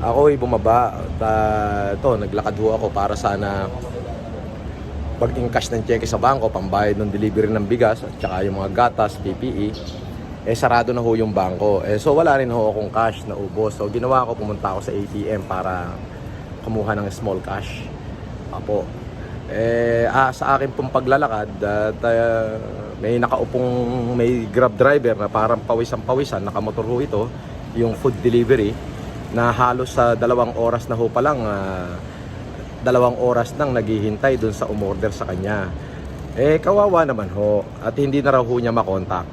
Ako ay bumaba. Ito, naglakad ho ako para sana pag-encash ng cheque sa bangko, pambayad ng delivery ng bigas at saka yung mga gatas, PPE. Sarado na ho yung bangko. So wala rin ho akong cash na ubos. So ginawa ko, pumunta ako sa ATM para kumuha ng small cash. Apo. Sa akin pong paglalakad at may may Grab driver na parang pawisan-pawisan, nakamotor ho ito, yung food delivery na halos sa 2 oras na ho pa lang, 2 oras nang naghihintay dun sa umorder sa kanya. Kawawa naman ho at hindi na raw ho niya makontak.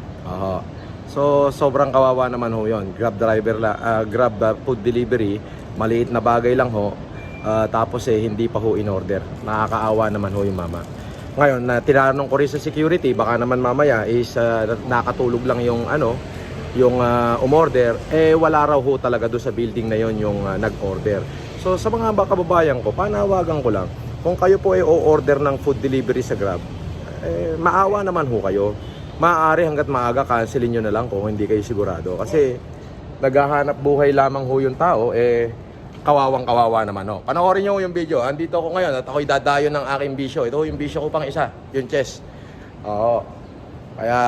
So sobrang kawawa naman ho yon. Grab driver Grab food delivery, maliit na bagay lang ho. Tapos hindi pa ho in order. Nakakaawa naman ho yung mama. Ngayon, tinanong ko rin sa security, baka naman mamaya is nakatulog lang yung umorder. Wala raw ho talaga doon sa building na yon yung nag-order. So sa mga kababayan ko, panawagan ko lang, kung kayo po ay o-order ng food delivery sa Grab, maawa naman ho kayo. Maaari hanggat maaga, cancelin nyo na lang kung hindi kayo sigurado. Kasi naghahanap buhay lamang ho yung tao, kawawang-kawawa naman ho. Panoorin nyo yung video. Andito ako ngayon at ako'y dadayo ng aking bisyo. Ito yung bisyo ko pang isa, yung chess. Kaya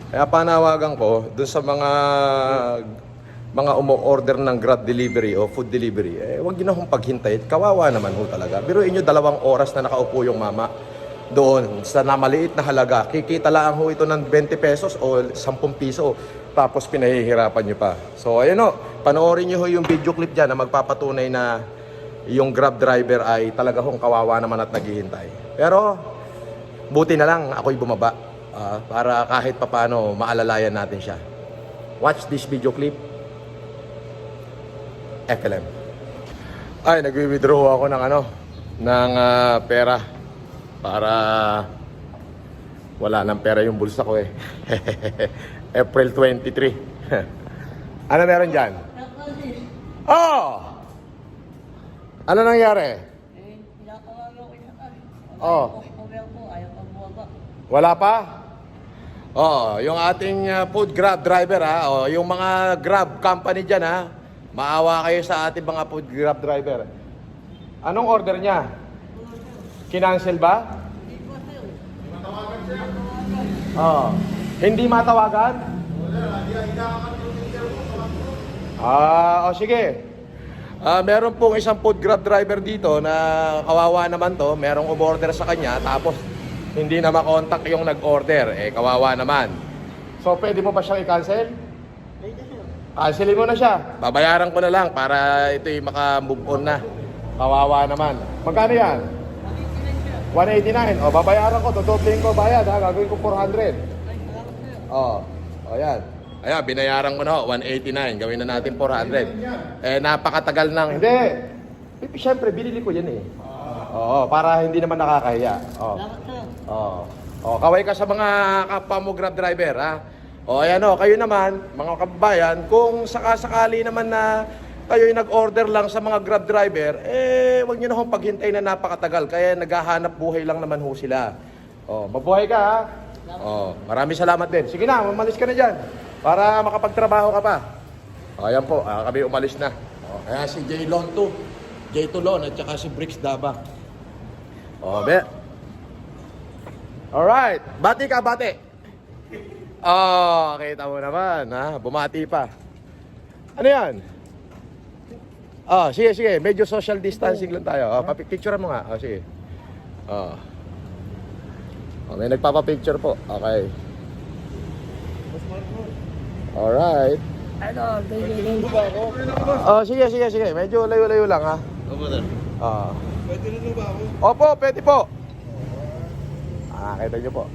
kaya panawagan ko dun sa mga umo-order ng Grab delivery o food delivery, huwag nyo na hong paghintay. Kawawa naman ho talaga. Biruin nyo 2 oras na nakaupo yung mama doon sa namaliit na halaga. Kikita lang ho ito ng 20 pesos o 10 piso. Tapos pinahihirapan nyo pa. So ayun o, panoorin nyo ho yung video clip dyan na magpapatunay na yung Grab driver ay talaga hong kawawa naman at naghihintay. Pero buti na lang ako'y bumaba para kahit papano maalalayan natin siya. Watch this video clip. FLM. Ay, nagwi-withdraw ako ng pera para wala nang pera yung bulsa ko April 23. Ano meron dyan? Ano nangyari? Wala pa? Yung ating food Grab driver yung mga Grab company dyan maawa kayo sa ating mga food Grab driver. Anong order niya? Kinancel ba? Hindi matawagan? Sige. Meron pong isang food Grab driver dito na kawawa naman to. Merong umorder sa kanya tapos hindi na makontak yung nag-order. Kawawa naman. So pwede mo ba siyang i-cancel? Cancelin mo na siya. Babayaran ko na lang para ito'y maka-move on na. Kawawa naman. Magkano yan? 189. Babayaran ko. Tutuplin ko bayad Gagawin ko 400. Yan. Ayan, binayaran ko na 189. Gawin na natin 400. Napakatagal nang. Hindi. Siyempre, binili ko yan para hindi naman nakakahiya. Kaway ka sa mga kapwa mo Grab driver ayan kayo naman, mga kababayan, kung sakasakali naman na kayo'y nag-order lang sa mga Grab driver, huwag nyo na hong paghintay na napakatagal. Kaya naghahanap buhay lang naman ho sila. Mabuhay ka maraming salamat din. Sige na, umalis ka na dyan para makapagtrabaho ka pa. Ayan po, kami umalis na. Kaya si J. Tulon at saka si Bricks Daba. Alright, bati ka, bati. Kita mo naman, bumati pa. Ano yan? Sige, medyo social distancing lang tayo. Picturean mo nga. Sige. May nagpapapicture po. Okay. Alright. Sige. Medyo layo-layo lang Pwede rin ba ako? Opo, pwede po. Kita nyo po.